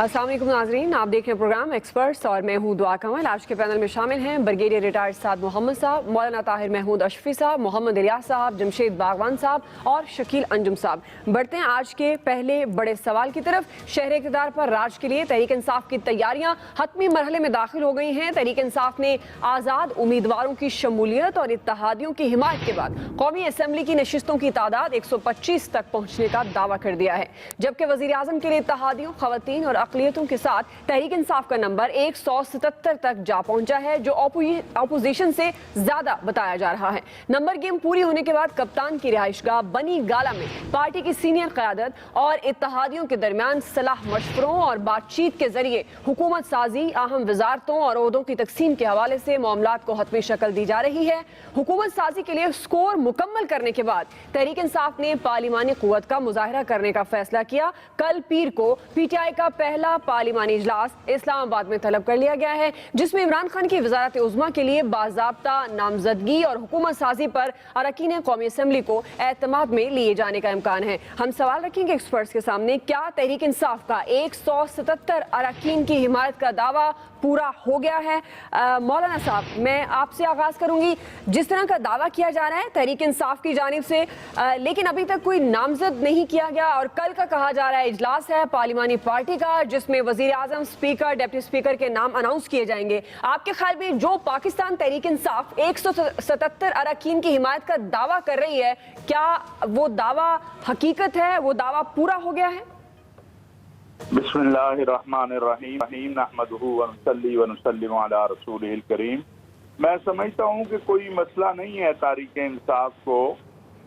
अस्सलाम वालेकुम नाज़रीन, आप देख रहे हैं प्रोग्राम एक्सपर्ट्स और मैं हूँ दुआ कमल। आज के पैनल में शामिल हैं ब्रिगेडियर रिटायर्ड साद मोहम्मद साहब, मौलाना ताहिर महमूद अशफी साहब, मोहम्मद इलियास साहब, जमशेद बागवान साहब और शकील अंजुम साहब। बढ़ते हैं आज के पहले बड़े सवाल की तरफ। शहर इक़्तिदार पर राज के लिए तहरीक इंसाफ की तैयारियां हतमी मरहले में दाखिल हो गई हैं। तहरीक इंसाफ ने आज़ाद उम्मीदवारों की शमूलियत और इत्तेहादियों की हिमायत के बाद कौमी असम्बली की नशिस्तों की तादाद 125 तक पहुँचने का दावा कर दिया है, जबकि वज़ीर आज़म के लिए इत्तेहादियों, ख़वातीन और अक़लियतों के साथ तहरीक इंसाफ का नंबर 177 तक जा पहुंचा है, जो अपोजिशन से ज्यादा बताया जा रहा है। नंबर गेम पूरी होने के बाद कप्तान की रिहाइशगाह बनी गाला में पार्टी की सीनियर क़यादत और इत्तेहादियों के दरमियान सलाह मशवरों और बातचीत के जरिए हुकूमत साजी, अहम वजारतों और ओहदों की तकसीम के हवाले से मामलात को हतमी शक्ल दी जा रही है। हुकूमत साजी के लिए स्कोर मुकम्मल करने के बाद तहरीक इंसाफ ने पार्लिमानी क़ुव्वत का मुजाहरा करने का फैसला किया। कल पीर को PTI का पहला पार्लिमानी इजलास इस्लामाबाद में तलब कर लिया गया है, जिसमें इमरान खान की वज़ारत उज़्मा के लिए बाज़ाब्ता नामजदगी और हुकूमत साजी पर अरकान कौमी असम्बली को एतमाद में लिए जाने का इम्कान है। हम सवाल रखेंगे एक्सपर्ट्स के सामने, क्या तहरीक इंसाफ का 177 अरकान की हिमायत का दावा पूरा हो गया है? मौलाना साहब, मैं आपसे आगाज़ करूंगी। जिस तरह का दावा किया जा रहा है तहरीक इंसाफ की जानिब से, लेकिन अभी तक कोई नामजद नहीं किया गया और कल का कहा जा रहा है इजलास है पार्लिमानी पार्टी का, जिसमें वज़ीर आज़म, स्पीकर, डिप्टी स्पीकर के नाम अनाउंस किए जाएंगे। आपके ख्याल में जो पाकिस्तान तहरीक इंसाफ 177 अरकान की हिमायत का दावा कर रही है, क्या वो दावा हकीकत है, वो दावा पूरा हो गया है? बिस्मिल्लाहिर्रहमानिर्रहीम नहमदुहु व नुसल्ली व नुसल्लिमु अला रसूलिहिल करीम। मैं समझता हूँ कि कोई मसला नहीं है तहरीक इंसाफ को,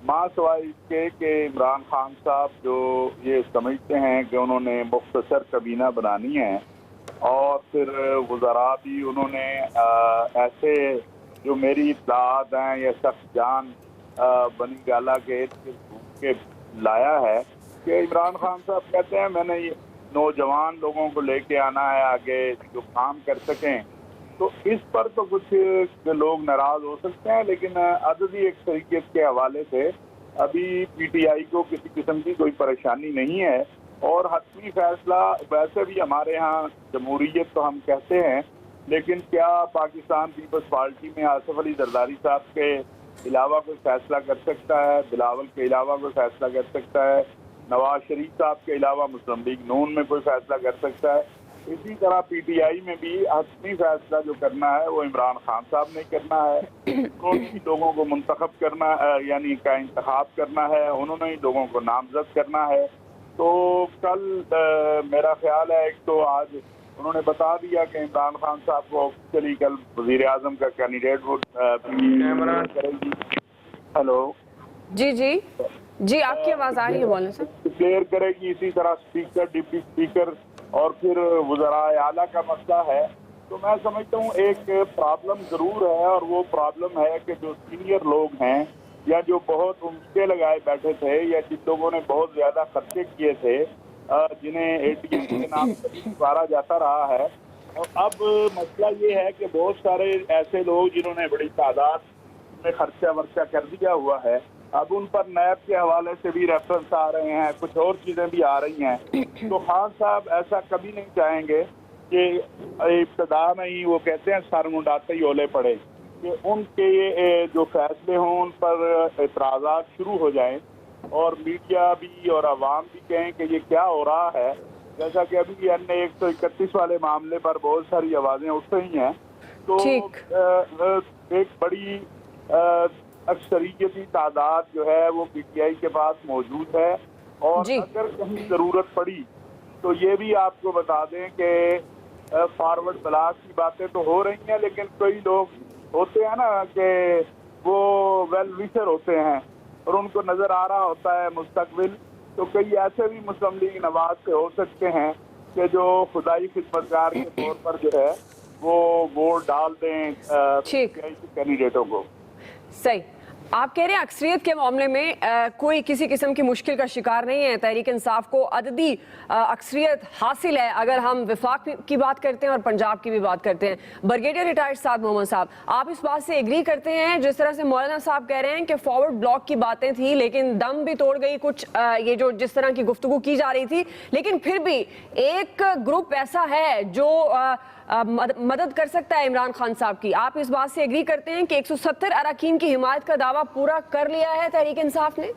माँ सवाए इसके कि इमरान खान साहब जो ये समझते हैं कि उन्होंने मुख्तसर काबीना बनानी है और फिर वज़रा भी उन्होंने ऐसे जो मेरी इत्तलात हैं या सख्त जान बनी गाला के घूम के लाया है कि इमरान खान साहब कहते हैं मैंने ये नौजवान लोगों को लेके आना है आगे जो काम कर सकें। तो इस पर तो कुछ लोग नाराज हो सकते हैं, लेकिन अददी अक्सरियत के हवाले से अभी PTI को किसी किस्म की कोई परेशानी नहीं है और हतमी फैसला वैसे भी हमारे यहाँ जमहूरियत तो हम कहते हैं, लेकिन क्या पाकिस्तान पीपल्स पार्टी में आसिफ अली जरदारी साहब के अलावा कोई फैसला कर सकता है? बिलावल के अलावा कोई फैसला कर सकता है? नवाज शरीफ साहब के अलावा मुस्लिम लीग नून में कोई फैसला कर सकता है? इसी तरह PTI में भी हतमी फैसला जो करना है वो इमरान खान साहब ने करना है। उन्होंने लोगों को मुंतखब करना यानी का इंतखाब करना है, उन्होंने ही लोगों को नामजद करना है। तो कल मेरा ख्याल है, एक तो आज उन्होंने बता दिया कि इमरान खान साहब को ऑफिशियली कल वज़ीर आज़म का कैंडिडेट वो करेगी। हेलो जी जी जी, आपकी आवाज़ आ रही है मौलाना साहब। डिक्लेयर करेगी। इसी तरह स्पीकर, डिप्टी स्पीकर और फिर वज़रा आला का मसला है। तो मैं समझता हूँ एक प्रॉब्लम ज़रूर है और वो प्रॉब्लम है कि जो सीनियर लोग हैं या जो बहुत उम्मीदें लगाए बैठे थे या जिन लोगों ने बहुत ज़्यादा खर्चे किए थे, जिन्हें ATM के नाम पर पुकारा जाता रहा है, और अब मसला ये है कि बहुत सारे ऐसे लोग जिन्होंने बड़ी तादाद में खर्चा वर्चा कर दिया हुआ है, अब उन पर नैब के हवाले से भी रेफरेंस आ रहे हैं, कुछ और चीज़ें भी आ रही हैं। तो खान साहब ऐसा कभी नहीं चाहेंगे कि इब्तदा में ही वो कहते हैं सर मुंडाते ही ओले पड़े, कि उनके ये जो फैसले हों उन पर एतराज़ात शुरू हो जाएं और मीडिया भी और आवाम भी कहें कि ये क्या हो रहा है। जैसा कि अभी अन्य 131 वाले मामले पर बहुत सारी आवाज़ें उठ रही हैं। तो एक बड़ी अक्सरियती तादाद जो है वो PTI के पास मौजूद है और अगर कहीं ज़रूरत पड़ी तो ये भी आपको बता दें कि फॉरवर्ड ब्लॉक की बातें तो हो रही हैं, लेकिन कई लोग होते हैं ना कि वो वेल विशर होते हैं और उनको नज़र आ रहा होता है मुस्तकबिल। तो कई ऐसे भी मुस्लिम लीग नवाज से हो सकते हैं कि जो खुदाई खिदमतगार के तौर पर जो है वो वोट डाल दें PTI के कैंडिडेटों को। सही। آپ کہہ رہے ہیں اکثریت کے معاملے میں کوئی کسی قسم کی مشکل کا شکار نہیں ہے، تحریک انصاف کو عددی اکثریت حاصل ہے اگر ہم وفاق کی بات کرتے ہیں اور پنجاب کی بھی بات کرتے ہیں۔ بریگیڈیئر ریٹائرڈ سعد محمد صاحب، آپ اس بات سے ایگری کرتے ہیں جس طرح سے مولانا صاحب کہہ رہے ہیں کہ فارورڈ بلاک کی باتیں تھیں لیکن دم بھی توڑ گئی کچھ یہ جو جس طرح کی گفتگو کی جا رہی تھی، لیکن پھر بھی ایک گروپ ایسا ہے جو مدد کر سکتا ہے عمران خان صاحب کی؟ آپ اس بات سے ایگری کرتے ہیں کہ 170 اراکین کی حمایت کا دعویٰ پورا کر لیا ہے تحریک انصاف نے؟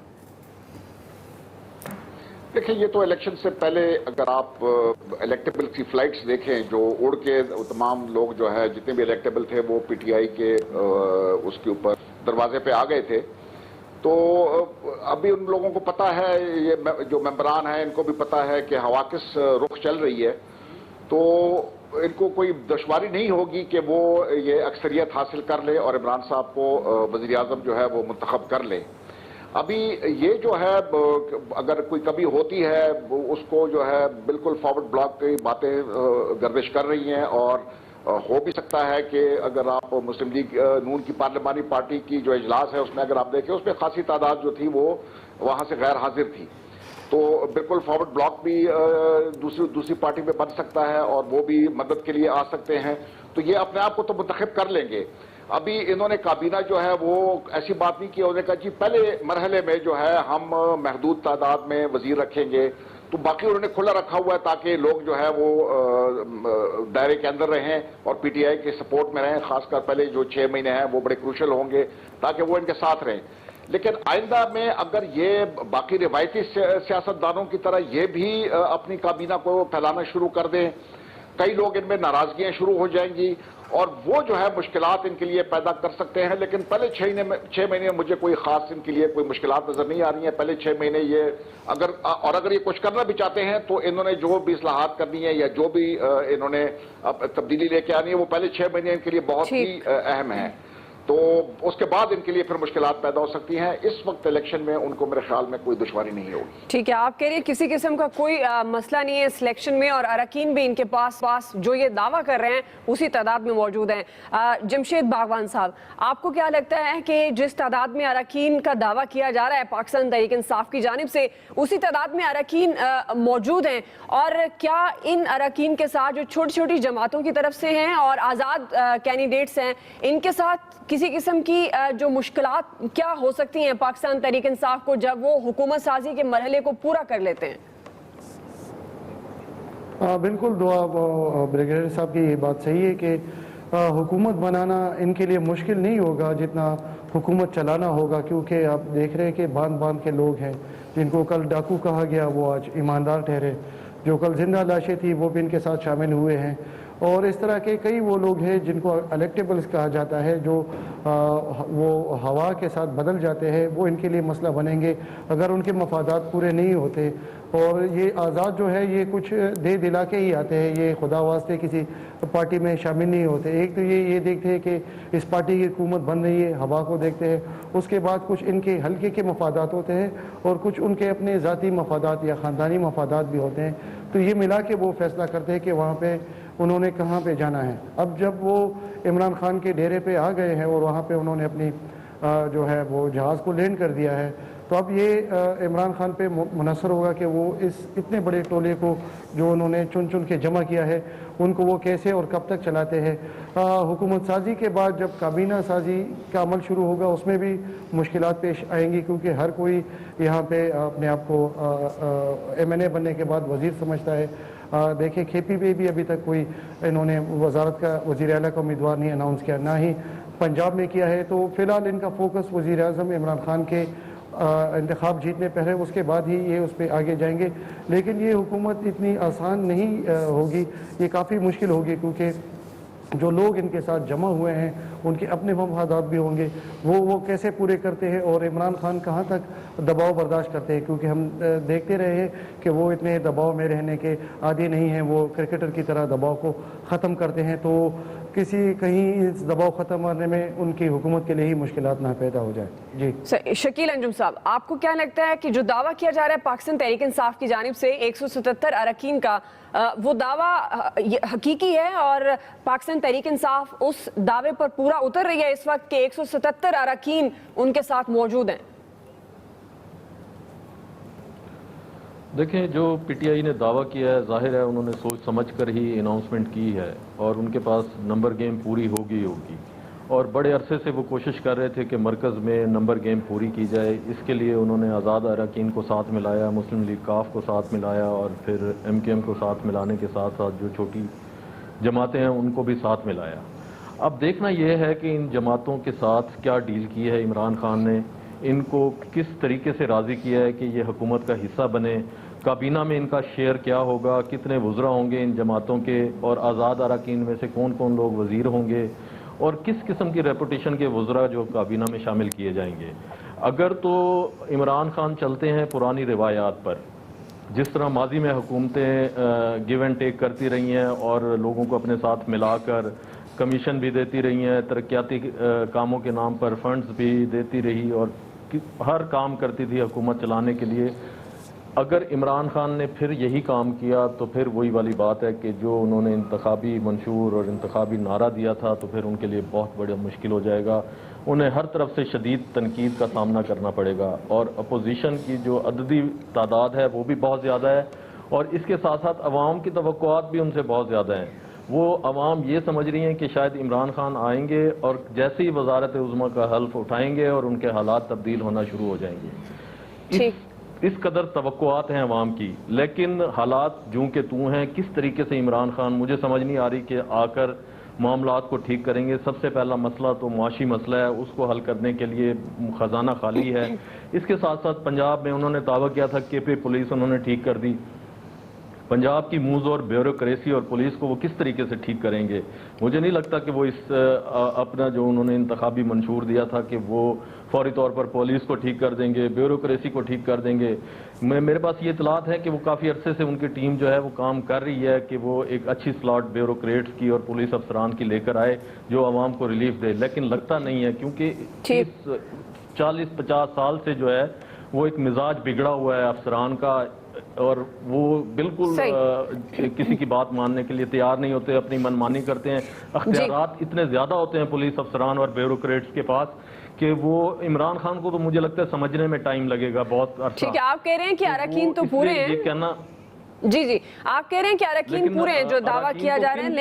دیکھیں، یہ تو الیکشن سے پہلے اگر آپ الیکٹیبل کی فلائٹس دیکھیں جو اڑ کے تمام لوگ جو ہے جتنے بھی الیکٹیبل تھے وہ پی ٹی آئی کے اس کے اوپر دروازے پہ آ گئے تھے، تو ابھی ان لوگوں کو پتا ہے، یہ جو ممبران ہیں ان کو بھی پتا ہے کہ ہوا کس رخ چل رہی ہے، تو ان کو کوئی دشواری نہیں ہوگی کہ وہ یہ اکثریت حاصل کر لے اور عمران صاحب کو وزیر اعظم جو ہے وہ منتخب کر لے۔ ابھی یہ جو ہے اگر کوئی کمی ہوتی ہے اس کو جو ہے بالکل فارورڈ بلاک کی باتیں گردش کر رہی ہیں، اور ہو بھی سکتا ہے کہ اگر آپ مسلم لیگ نون کی پارلیمانی پارٹی کی جو اجلاس ہے اس میں اگر آپ دیکھیں اس میں خاصی تعداد جو تھی وہ وہاں سے غیر حاضر تھی، تو بالکل فارورڈ بلاک بھی دوسری پارٹی میں بن سکتا ہے اور وہ بھی مدد کے لیے آ سکتے ہیں، تو یہ اپنے آپ کو تو منتخب کر لیں گے۔ ابھی انہوں نے کابینہ جو ہے وہ ایسی بات نہیں کی، انہوں نے کہا جی پہلے مرحلے میں جو ہے ہم محدود تعداد میں وزیر رکھیں گے، تو باقی انہوں نے کھلا رکھا ہوا ہے تاکہ لوگ جو ہے وہ دائرے کے اندر رہیں اور پی ٹی آئی کے سپورٹ میں رہیں، خاص کر پہلے جو 6 مہینے ہیں وہ بڑے کروشل ہوں گے تاکہ وہ ان کے ساتھ رہیں۔ لیکن آئندہ میں اگر یہ باقی روایتی سیاستدانوں کی طرح یہ بھی اپنی کابینہ کو پھیلانا شروع کر دیں، کئی لوگ ان میں ناراضگیاں شروع ہو جائیں گی اور وہ جو ہے مشکلات ان کے لیے پیدا کر سکتے ہیں۔ لیکن پہلے 6 مہینے میں مجھے کوئی خاص ان کے لیے کوئی مشکلات نظر نہیں آ رہی ہیں۔ پہلے 6 مہینے یہ اگر یہ کچھ کرنا بھی چاہتے ہیں تو انہوں نے جو بھی اصلاحات کرنی ہے یا جو بھی انہوں نے تبدیلی لے کے آنی ہے وہ پہلے 6 مہینے ان کے لیے بہت ہی اہم ہیں، تو اس کے بعد ان کے لیے پھر مشکلات پیدا ہو سکتی ہیں۔ اس وقت الیکشن میں ان کو میرے خیال میں کوئی دشواری نہیں ہوگی۔ ٹھیک ہے، آپ کہہ رہے ہیں کسی قسم کا کوئی مسئلہ نہیں ہے سلیکشن میں، اور اراکین بھی ان کے پاس جو یہ دعویٰ کر رہے ہیں اسی تعداد میں موجود ہیں۔ جمشید باغوان صاحب، آپ کو کیا لگتا ہے کہ جس تعداد میں اراکین کا دعویٰ کیا جا رہا ہے پاکستان تحریک انصاف کی جانب سے، اسی تعداد میں اراکین موجود ہیں؟ اور کیا ان اراکین کے ساتھ جو چھوٹی چھوٹی جماعتوں کی طرف سے ہیں اور آزاد کینڈیڈیٹس ہیں، ان کے ساتھ کسی قسم کی جو مشکلات کیا ہو سکتی ہیں پاکستان تحریک انصاف کو جب وہ حکومت سازی کے مرحلے کو پورا کر لیتے ہیں؟ بالکل دعا بریگیڈیئر صاحب کی یہ بات صحیح ہے کہ حکومت بنانا ان کے لیے مشکل نہیں ہوگا جتنا حکومت چلانا ہوگا، کیونکہ آپ دیکھ رہے ہیں کہ باندھ کے لوگ ہیں جن کو کل ڈاکو کہا گیا وہ آج ایماندار ٹھہرے، جو کل زندہ لاشیں تھی وہ بھی ان کے ساتھ شامل ہوئے ہیں، اور اس طرح کے کئی وہ لوگ ہیں جن کو الیکٹیبلز کہا جاتا ہے جو وہ ہوا کے ساتھ بدل جاتے ہیں، وہ ان کے لیے مسئلہ بنیں گے اگر ان کے مفادات پورے نہیں ہوتے۔ اور یہ آزاد جو ہے یہ کچھ دے دلا کے ہی آتے ہیں، یہ خدا واسطے کسی پارٹی میں شامل نہیں ہوتے۔ ایک تو یہ دیکھتے ہیں کہ اس پارٹی کی حکومت بن رہی ہے، ہوا کو دیکھتے ہیں، اس کے بعد کچھ ان کے حلقے کے مفادات ہوتے ہیں اور کچھ ان کے اپنے ذاتی مفادات یا خاندانی مفادات بھی ہوتے ہیں، تو یہ ملا کے وہ فیصلہ کرتے ہیں کہ وہاں پہ انہوں نے کہاں پہ جانا ہے۔ اب جب وہ عمران خان کے ڈیرے پہ آ گئے ہیں اور وہاں پہ انہوں نے اپنی جو ہے وہ جہاز کو لینڈ کر دیا ہے، تو اب یہ عمران خان پہ منحصر ہوگا کہ وہ اس اتنے بڑے ٹولے کو جو انہوں نے چن کے جمع کیا ہے ان کو وہ کیسے اور کب تک چلاتے ہیں۔ حکومت سازی کے بعد جب کابینہ سازی کا عمل شروع ہوگا اس میں بھی مشکلات پیش آئیں گی، کیونکہ ہر کوئی یہاں پہ اپنے آپ کو ایم این اے بننے کے بعد وزیر سمجھتا ہے۔ دیکھیں کھے پی پہ بھی ابھی تک کوئی انہوں نے وزارت کا وزیر اعلیٰ کا امیدوار نہیں اناؤنس کیا، نہ ہی پنجاب میں کیا ہے، تو فی الحال ان کا فوکس وزیر اعظم عمران خان کے انتخاب جیتنے پر ہے، اس کے بعد ہی یہ اس پہ آگے جائیں گے۔ لیکن یہ حکومت اتنی آسان نہیں ہوگی، یہ کافی مشکل ہوگی، کیونکہ جو لوگ ان کے ساتھ جمع ہوئے ہیں ان کے اپنے مفادات بھی ہوں گے، وہ کیسے پورے کرتے ہیں اور عمران خان کہاں تک دباؤ برداشت کرتے ہیں، کیونکہ ہم دیکھتے رہے ہیں کہ وہ اتنے دباؤ میں رہنے کے عادی نہیں ہیں، وہ کرکٹر کی طرح دباؤ کو ختم کرتے ہیں۔ تو किसी कहीं इस दबाव ख़त्म करने में उनकी हुकूमत के लिए ही मुश्किलात ना पैदा हो जाए। जी शकील अंजुम साहब, आपको क्या लगता है कि जो दावा किया जा रहा है पाकिस्तान तहरीक इंसाफ की जानिब से 177 अरकान का, वो दावा हकीकी है और पाकिस्तान तहरीक इंसाफ उस दावे पर पूरा उतर रही है इस वक्त कि 177 अरकान उनके साथ मौजूद हैं? देखें, जो पीटीआई ने दावा किया है, जाहिर है उन्होंने सोच समझ कर ही अनाउंसमेंट की है और उनके पास नंबर गेम पूरी होगी और बड़े अरसे से वो कोशिश कर रहे थे कि मरकज़ में नंबर गेम पूरी की जाए। इसके लिए उन्होंने आज़ाद अरकान को साथ मिलाया, मुस्लिम लीग काफ को साथ मिलाया और फिर MKM को साथ मिलाने के साथ साथ जो छोटी जमातें हैं उनको भी साथ मिलाया। अब देखना यह है कि इन जमातों के साथ क्या डील की है इमरान खान ने, इनको किस तरीके से राज़ी किया है कि ये हुकूमत का हिस्सा बने, काबीना में इनका शेयर क्या होगा, कितने वज़रा होंगे इन जमातों के और आज़ाद अरकान में से कौन कौन लोग वज़ीर होंगे और किस किस्म की रेपुटेशन के वज़रा जो काबीना में शामिल किए जाएंगे। अगर तो इमरान खान चलते हैं पुरानी रिवायात पर, जिस तरह माजी में हुकूमतें गिव एंड टेक करती रही हैं और लोगों को अपने साथ मिलाकर कमीशन भी देती रही हैं, तरक्याती कामों के नाम पर फंड्स भी देती रही और हर काम करती थी हुकूमत चलाने के लिए, अगर इमरान खान ने फिर यही काम किया तो फिर वही वाली बात है कि जो उन्होंने इंतखाबी मंशूर और इंतखाबी नारा दिया था तो फिर उनके लिए बहुत बड़ा मुश्किल हो जाएगा। उन्हें हर तरफ से शदीद तनकीद का सामना करना पड़ेगा और अपोजिशन की जो अददी तादाद है वो भी बहुत ज़्यादा है और इसके साथ साथ अवाम की तवक्कुआत भी उनसे बहुत ज़्यादा हैं। वो अवाम ये समझ रही हैं कि शायद इमरान खान आएंगे और जैसे ही वजारत उज़्मा का हल्फ उठाएंगे और उनके हालात तब्दील होना शुरू हो जाएंगे। इस कदर तवक्कुआत हैं अवाम की, लेकिन हालात जूं के तूं हैं। किस तरीके से इमरान खान, मुझे समझ नहीं आ रही कि आकर मामलात को ठीक करेंगे। सबसे पहला मसला तो मुआशी मसला है, उसको हल करने के लिए खजाना खाली है। इसके साथ साथ पंजाब में उन्होंने दावा किया था KP पुलिस उन्होंने ठीक कर दी। पंजाब की मूज और ब्यूरोक्रेसी और पुलिस को वो किस तरीके से ठीक करेंगे? मुझे नहीं लगता कि वो इस अपना जो उन्होंने इंतखाबी मंशूर दिया था कि वो फौरी तौर पर पुलिस को ठीक कर देंगे, ब्यूरोक्रेसी को ठीक कर देंगे। मेरे पास ये इतलात है कि वो काफ़ी अरसे से उनकी टीम जो है वो काम कर रही है कि वो एक अच्छी स्लॉट ब्यूरोक्रेट्स की और पुलिस अफसरान की लेकर आए जो आवाम को रिलीफ दे, लेकिन लगता नहीं है क्योंकि इस 40-50 साल से जो है वो एक मिजाज बिगड़ा हुआ है अफसरान का और वो बिल्कुल किसी की बात मानने के लिए तैयार नहीं होते, अपनी मनमानी करते हैं। अख्तियारात इतने ज्यादा होते हैं पुलिस अफसरान और ब्यूरोक्रेट्स के पास कि वो इमरान खान को तो मुझे लगता है समझने में टाइम लगेगा बहुत अर्सा। ठीक है, आप कह रहे हैं कि अरकान तो पूरे हैं, ये कहना जी आप कह रहे हैं कि अरकान पूरे हैं जो दावा किया जा रहा है,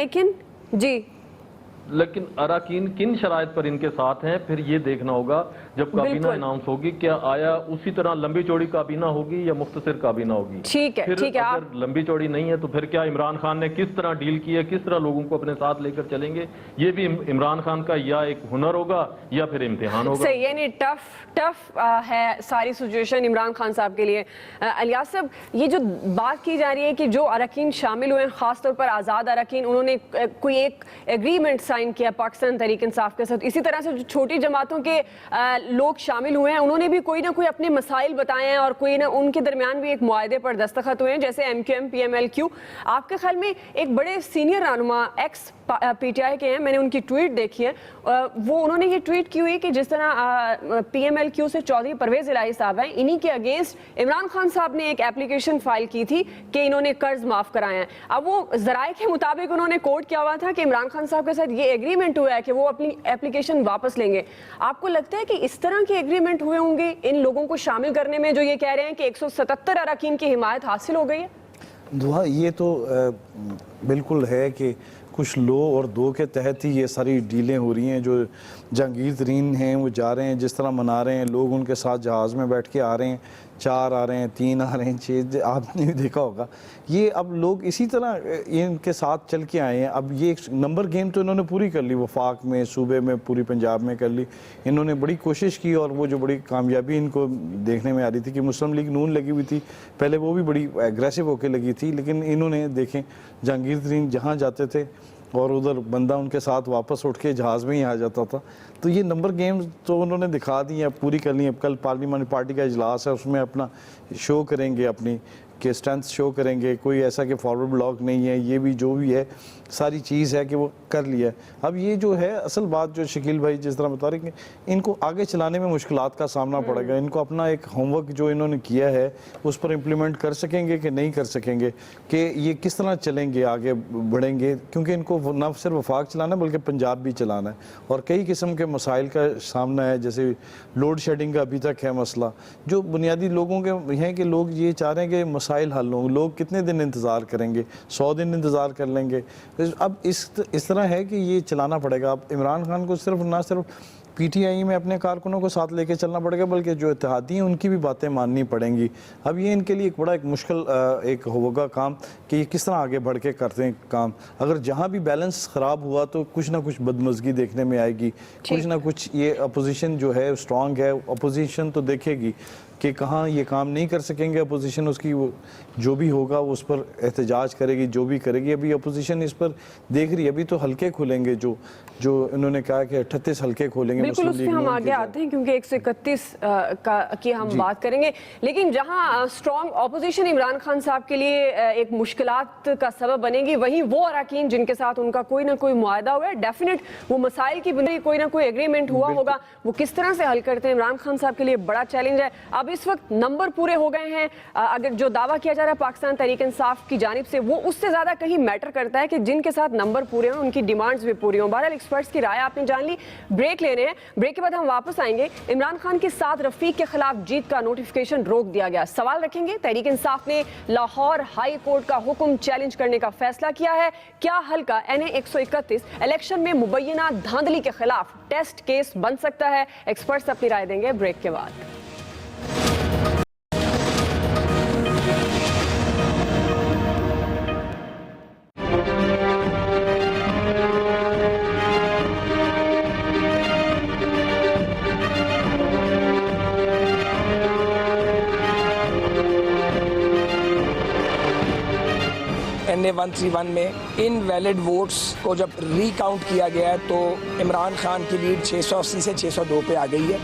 लेकिन अरकान किन शराइत पर इनके साथ हैं फिर ये देखना होगा जब काबीना अनाउंस होगी। क्या आया उसी तरह लंबी चौड़ी काबीना होगी या मुख्तसर काबीना होगी? ठीक है अगर लंबी चौड़ी नहीं है तो फिर क्या इमरान खान ने किस तरह डील की है, किस तरह लोगों को अपने साथ लेकर चलेंगे, ये भी इमरान खान का या एक हुनर होगा या फिर इम्तिहान होगा। सही, यानी टफ है सारी सिचुएशन इमरान खान साहब के लिए। इलियास साहब, ये जो बात की जा रही है कि जो अरकान शामिल हुए हैं, खासतौर पर आज़ाद अरकान, उन्होंने कोई एक एग्रीमेंट साइन किया पाकिस्तान तहरीक इंसाफ के साथ, इसी तरह से जो छोटी जमातों के लोग शामिल हुए हैं उन्होंने भी कोई ना कोई अपने मसाइल बताए हैं और कोई ना उनके दरमियान भी एक मुआहदे पर दस्तखत हुए हैं, जैसे MQM PMLQ। आपके ख्याल में एक बड़े सीनियर रहनुमा एक्स PTI के हैं, मैंने उनकी ट्वीट देखी है, वो उन्होंने ये ट्वीट की हुई कि जिस तरह PMLQ से चौधरी परवेज इलाही साहब हैं, इन्हीं के अगेंस्ट इमरान खान साहब ने एक एप्लीकेशन फाइल की थी कि इन्होंने कर्ज माफ कराए हैं। अब वो जराए के मुताबिक उन्होंने कोट किया हुआ था कि इमरान खान साहब के साथ ये एग्रीमेंट हुआ है कि वो अपनी एप्लीकेशन वापस लेंगे। आपको लगता है कि इस तरह के एग्रीमेंट हुए होंगे इन लोगों को शामिल करने में जो ये कह रहे हैं कि 177 अरकान की हिमायत हासिल हो गई है? दुआ ये तो बिल्कुल है कि कुछ लो और दो के तहत ही ये सारी डीलें हो रही हैं। जो जहांगीर तरीन हैं वो जा रहे हैं, जिस तरह मना रहे हैं, लोग उनके साथ जहाज़ में बैठ के आ रहे हैं, 4 आ रहे हैं, 3 आ रहे हैं, 6 आपने भी देखा होगा। ये अब लोग इसी तरह इनके साथ चल के आए हैं। अब ये एक नंबर गेम तो इन्होंने पूरी कर ली, वफाक में, सूबे में, पूरी पंजाब में कर ली। इन्होंने बड़ी कोशिश की और वो जो बड़ी कामयाबी इनको देखने में आ रही थी कि मुस्लिम लीग नून लगी हुई थी, पहले वो भी बड़ी एग्रेसिव होकर लगी थी, लेकिन इन्होंने देखें जहांगीर तरीन जहाँ जाते थे और उधर बंदा उनके साथ वापस उठ के जहाज़ में ही आ जाता था। तो ये नंबर गेम्स तो उन्होंने दिखा दी हैं, पूरी कर ली। अब कल पार्लियामेंट पार्टी का इजलास है, उसमें अपना शो करेंगे अपनी کہ اسٹرینتھ شو کریں گے, کوئی ایسا کہ فارورڈ بلاک نہیں ہے, یہ بھی جو بھی ہے ساری چیز ہے کہ وہ کر لیا. اب یہ جو ہے اصل بات جو شکیل بھائی جس طرح بتا رہے ہیں کہ ان کو آگے چلانے میں مشکلات کا سامنا پڑے گا. ان کو اپنا ایک ہوم ورک جو انہوں نے کیا ہے اس پر امپلیمنٹ کر سکیں گے کہ نہیں کر سکیں گے, کہ یہ کس طرح چلیں گے, آگے بڑھیں گے, کیونکہ ان کو نہ صرف وفاق چلانا ہے بلکہ پنجاب بھی چلانا ہے, اور کئی قسم کے مسائل کا سامنا ہے, جیسے لوڈ شیڈنگ کا ابھی تک ہے مسئلہ, جو بنیادی لوگوں کے ہیں کہ لوگ یہ چاہ رہے ہیں کہ مسائل حل ہوں. لوگ کتنے دن انتظار کریں گے, 100 دن انتظار کر لیں گے. اب اس طرح ہے کہ یہ چلانا پڑے گا. اب عمران خان کو نہ صرف پی ٹی آئی میں اپنے کارکنوں کو ساتھ لے کے چلنا پڑے گا بلکہ جو اتحادی ہیں ان کی بھی باتیں ماننی پڑیں گی. اب یہ ان کے لیے ایک مشکل ایک ہوگا کام کہ یہ کس طرح آگے بڑھ کے کرتے ہیں کام. اگر جہاں بھی بیلنس خراب ہوا تو کچھ نہ کچھ بدمزگی دیکھنے میں آئے گی, کچھ نہ کچھ. یہ اپوزیشن جو ہے اسٹرانگ ہے, اپوزیشن تو دیکھے گی کہ کہاں یہ کام نہیں کر سکیں گے. اپوزیشن اس کی جو بھی ہوگا اس پر احتجاج کرے گی, جو بھی کرے گی. ابھی اپوزیشن اس پر دیکھ رہی ہے, ابھی تو حلقے کھلیں گے, جو انہوں نے کہا کہ 38 حلقے کھولیں گے. بالکل, اس پہ ہم آگے آتے ہیں کیونکہ 131 کی ہم بات کریں گے. لیکن جہاں اسٹرانگ اپوزیشن عمران خان صاحب کے لیے ایک مشکلات کا سبب بنے گی, وہیں وہ اراکین جن کے ساتھ ان کا کوئی نہ کوئی معاہدہ ہوا ہے, ڈیفینیٹ وہ مسائل کی بنیاد کوئی نہ کوئی ایگریمنٹ ہوا ہوگا, وہ کس طرح سے حل کرتے ہیں عمران خان صاحب کے لیے بڑا چیلنج ہے. اب اس وقت نمبر پورے ہو گئے ہیں, اگر جو دعویٰ کیا جا رہا ہے پاکستان تحریک انصاف کی جانب سے, وہ اس سے زیادہ کہیں میٹر کرتا ہے کہ جن کے ساتھ نمبر پورے ہوں ان کی ڈیمانڈز بھی پوری ہوں. بہرحال ایکسپرٹس کی رائے آپ نے جان لی. بریک لے رہے ہیں, بریک کے بعد ہم واپس آئیں گے. عمران خان کے ساتھ رفیق کے خلاف جیت کا نوٹیفیکیشن روک دیا گیا, سوال رکھیں گے. تحریک انصاف نے لاہور ہائی کورٹ کا حکم چیلنج کرنے کا فیصلہ کیا ہے. کیا حلقہ NA 131 الیکشن میں مبینہ دھاندلی کے خلاف ٹیسٹ کیس بن سکتا ہے؟ ایکسپرٹس اپنی رائے دیں گے بریک کے بعد. NA 131 میں ان ویلڈ ووٹس کو جب ری کاؤنٹ کیا گیا ہے تو عمران خان کی لیڈ 680 سے 602 پہ آ گئی ہے.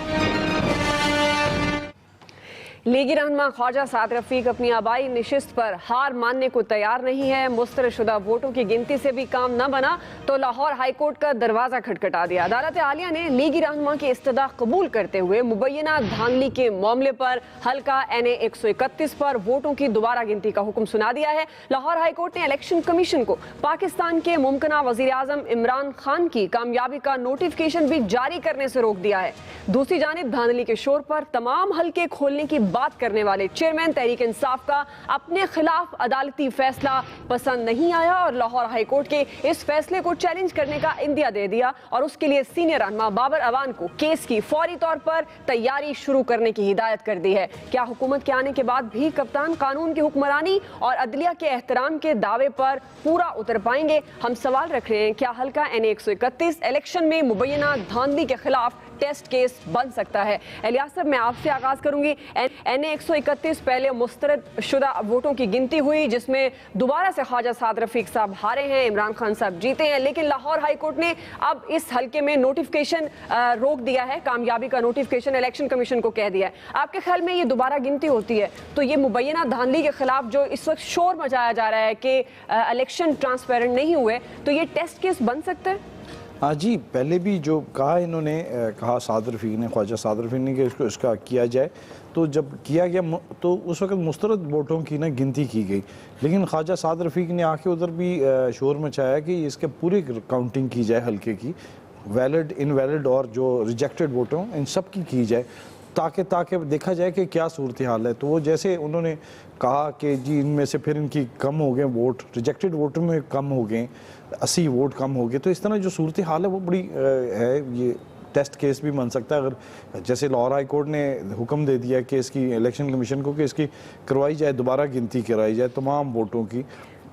لیگی رہنما خواجہ سعد رفیق اپنی آبائی نشست پر ہار ماننے کو تیار نہیں ہے. مسترد شدہ ووٹوں کی گنتی سے بھی کام نہ بنا تو لاہور ہائی کورٹ کا دروازہ کھٹکھٹا دیا. عدالت عالیہ نے لیگی رہنما کی استدعا قبول کرتے ہوئے مبینہ دھاندلی کے معاملے پر حلقہ NA 131 پر ووٹوں کی دوبارہ گنتی کا حکم سنا دیا ہے. لاہور ہائی کورٹ نے الیکشن کمیشن کو پاکستان کے ممکنہ وزیر اعظم عمران خان کی کامیابی کا نوٹیفیکیشن بھی جاری کرنے سے روک دیا ہے. دوسری جانب دھاندلی کے شور پر تمام حلقے کھولنے کی بات کرنے والے چیئرمین تحریک انصاف کا اپنے خلاف عدالتی فیصلہ پسند نہیں آیا اور لاہور ہائی کورٹ کے اس فیصلے کو چیلنج کرنے کا اندیا دے دیا اور اس کے لیے سینئر رہنما بابر اوان کو کیس کی فوری طور پر تیاری شروع کرنے کی ہدایت کر دی ہے. کیا حکومت کے آنے کے بعد بھی کپتان قانون کی حکمرانی اور عدلیہ کے احترام کے دعوے پر پورا اتر پائیں گے؟ ہم سوال رکھ رہے ہیں, کیا حلقہ NA 131 الیکشن میں مبینہ دھاندلی کے خلاف ٹیسٹ کیس بن سکتا ہے؟ الیاس صاحب, میں آپ سے آغاز کروں گی. NA 131 پہلے مسترد شدہ ووٹوں کی گنتی ہوئی جس میں دوبارہ سے خواجہ سعد رفیق صاحب ہارے ہیں, عمران خان صاحب جیتے ہیں, لیکن لاہور ہائی کورٹ نے اب اس حلقے میں نوٹیفیکیشن روک دیا ہے, کامیابی کا نوٹیفیکیشن الیکشن کمیشن کو کہہ دیا ہے. آپ کے خیال میں یہ دوبارہ گنتی ہوتی ہے تو یہ مبینہ دھاندلی کے خلاف جو اس وقت شور مچایا جا رہا ہے کہ الیکشن ٹرانسپیرنٹ نہیں ہوئے, تو یہ ٹیسٹ کیس بن سکتے ہیں؟ ہاں جی, پہلے بھی جو کہا انہوں نے کہا سعد رفیق نے, خواجہ سعد رفیق نے کہ اس کا کیا جائے, تو جب کیا گیا تو اس وقت مسترد ووٹوں کی نا گنتی کی گئی, لیکن خواجہ سعد رفیق نے آ کے ادھر بھی شور مچایا کہ اس کے پوری کاؤنٹنگ کی جائے حلقے کی, ویلڈ ان ویلڈ اور جو ریجیکٹڈ ووٹوں ان سب کی جائے تاکہ دیکھا جائے کہ کیا صورتحال ہے. تو وہ جیسے انہوں نے کہا کہ جی ان میں سے پھر ان کی کم ہو گئے ووٹ, ریجیکٹڈ ووٹوں میں کم ہو گئے, 80 ووٹ کم ہو گئے, تو اس طرح جو صورتحال ہے وہ بڑی ہے, یہ ٹیسٹ کیس بھی بن سکتا ہے. اگر جیسے لاہور ہائی کورٹ نے حکم دے دیا کہ اس کی الیکشن کمیشن کو کہ اس کی کروائی جائے, دوبارہ گنتی کرائی جائے تمام ووٹوں کی,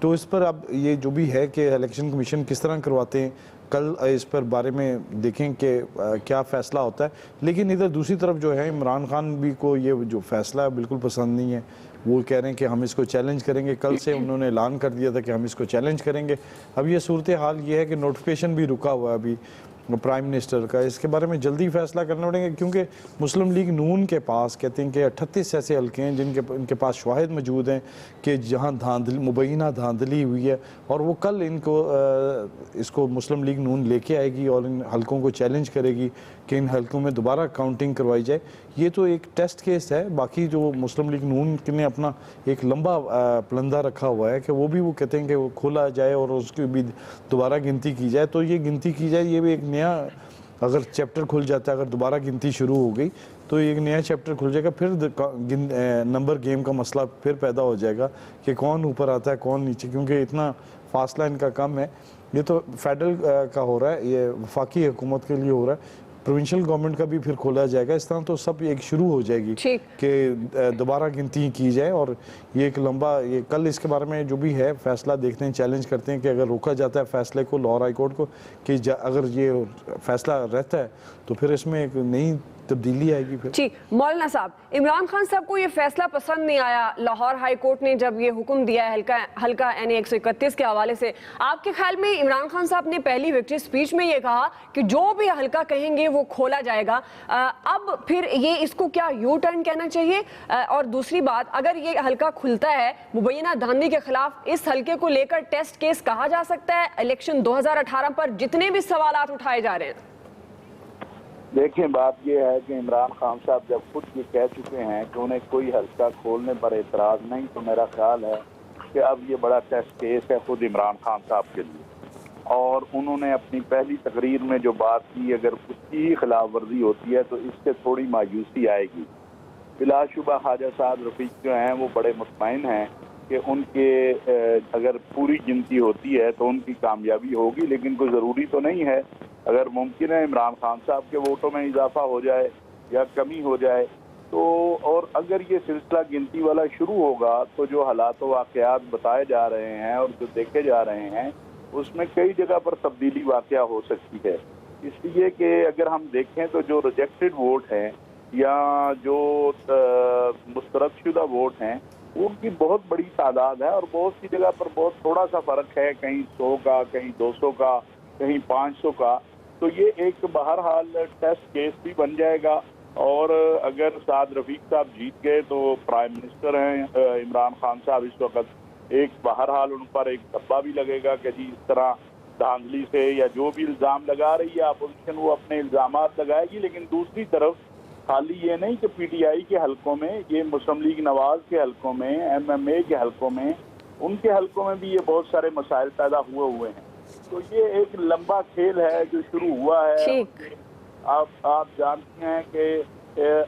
تو اس پر اب یہ جو بھی ہے کہ الیکشن کمیشن کس طرح کرواتے ہیں, کل اس پر بارے میں دیکھیں کہ کیا فیصلہ ہوتا ہے. لیکن ادھر دوسری طرف جو ہے عمران خان بھی کو یہ جو فیصلہ ہے بالکل پسند نہیں ہے. وہ کہہ رہے ہیں کہ ہم اس کو چیلنج کریں گے, کل سے انہوں نے اعلان کر دیا تھا کہ ہم اس کو چیلنج کریں گے. اب یہ صورتحال یہ ہے کہ نوٹیفیکیشن بھی رکا ہوا ہے ابھی, प्राइम मिनिस्टर का, इसके बारे में जल्दी फैसला करना पड़ेगा, क्योंकि मुस्लिम लीग नून के पास कहते हैं कि 38 ऐसे हल्के हैं इनके पास शवाहिद मौजूद हैं कि जहां धांधली मुबैना धांधली हुई है, और वो कल इसको मुस्लिम लीग नून लेके आएगी और इन हल्कों को चैलेंज करेगी कि इन हल्कों में दोबारा काउंटिंग करवाई जाए। ये तो एक टेस्ट केस है। बाकी जो मुस्लिम लीग नून ने अपना एक लंबा प्लंदा रखा हुआ है कि वो कहते हैं कि वो खोला जाए और उसकी भी दोबारा गिनती की जाए, तो ये गिनती की जाए, ये भी एक नया अगर चैप्टर खुल जाता है, अगर दोबारा गिनती शुरू हो गई तो एक नया चैप्टर खुल जाएगा, फिर नंबर गेम का मसला फिर पैदा हो जाएगा कि कौन ऊपर आता है कौन नीचे, क्योंकि इतना फासला इनका कम है। ये तो फेडरल का हो रहा है, ये वफाकी हुकूमत के लिए हो रहा है, प्रोविंशियल गवर्नमेंट का भी फिर खोला जाएगा। इस तरह तो सब एक शुरू हो जाएगी कि दोबारा गिनती की जाए, और ये एक लंबा ये कल इसके बारे में जो भी है फैसला देखते हैं, चैलेंज करते हैं कि अगर रोका जाता है फैसले को लाहौर हाई कोर्ट को कि अगर ये फैसला रहता है तो फिर इसमें एक नई तब्दीली आएगी फिर। जी मौलाना साहब, इमरान खान साहब को ये फैसला पसंद नहीं आया लाहौर हाई कोर्ट ने जब ये हुक्म दिया है हल्का NA 131 के हवाले से। आपके ख्याल में इमरान खान साहब ने पहली विक्ट्री स्पीच में ये कहा कि जो भी हल्का कहेंगे वो खोला जाएगा, अब फिर ये इसको क्या यू टर्न कहना चाहिए? और दूसरी बात, अगर ये हल्का खुलता है मुबैना धांधली के खिलाफ, इस हल्के को लेकर टेस्ट केस कहा जा सकता है इलेक्शन 2018 पर जितने भी सवालात उठाए जा रहे हैं? देखिए, बात यह है कि इमरान खान साहब जब खुद ये कह चुके हैं कि उन्हें कोई हल्का खोलने पर एतराज़ नहीं, तो मेरा ख्याल है कि अब ये बड़ा टेस्ट केस है खुद इमरान खान साहब के लिए। और उन्होंने अपनी पहली तकरीर में जो बात की, अगर उसकी ही खिलाफ वर्जी होती है तो इससे थोड़ी मायूसी आएगी। बिलाशुबा ख्वाजा साद रफ़ीक जो हैं वो बड़े मुतमईन हैं कि उनके अगर पूरी गिनती होती है तो उनकी कामयाबी होगी, लेकिन कोई ज़रूरी तो नहीं है। अगर मुमकिन है इमरान खान साहब के वोटों में इजाफा हो जाए या कमी हो जाए तो, और अगर ये सिलसिला गिनती वाला शुरू होगा तो जो हालात व वाक़यात बताए जा रहे हैं और जो देखे जा रहे हैं उसमें कई जगह पर तब्दीली वाक़या हो सकती है। इसलिए कि अगर हम देखें तो जो रिजेक्टेड वोट हैं या जो मुस्तरद शुदा वोट हैं उनकी बहुत बड़ी तादाद है, और बहुत सी जगह पर बहुत थोड़ा सा फ़र्क है, कहीं 100 का, कहीं 200 का, कहीं 500 का। तो ये एक बहरहाल टेस्ट केस भी बन जाएगा, और अगर साद रफ़ीक साहब जीत गए तो प्राइम मिनिस्टर हैं इमरान खान साहब इस वक्त, एक बहरहाल उन पर एक धब्बा भी लगेगा कि जी इस तरह धांधली से या जो भी इल्ज़ाम लगा रही है अपोजिशन वो अपने इल्ज़ामात लगाएगी। लेकिन दूसरी तरफ खाली ये नहीं कि PTI के हलकों में, ये मुस्लिम लीग नवाज के हलकों में, MMA के हलकों में, उनके हलकों में भी ये बहुत सारे मसाइल पैदा हुए हैं। तो ये एक लंबा खेल है जो शुरू हुआ है। आप जानते हैं कि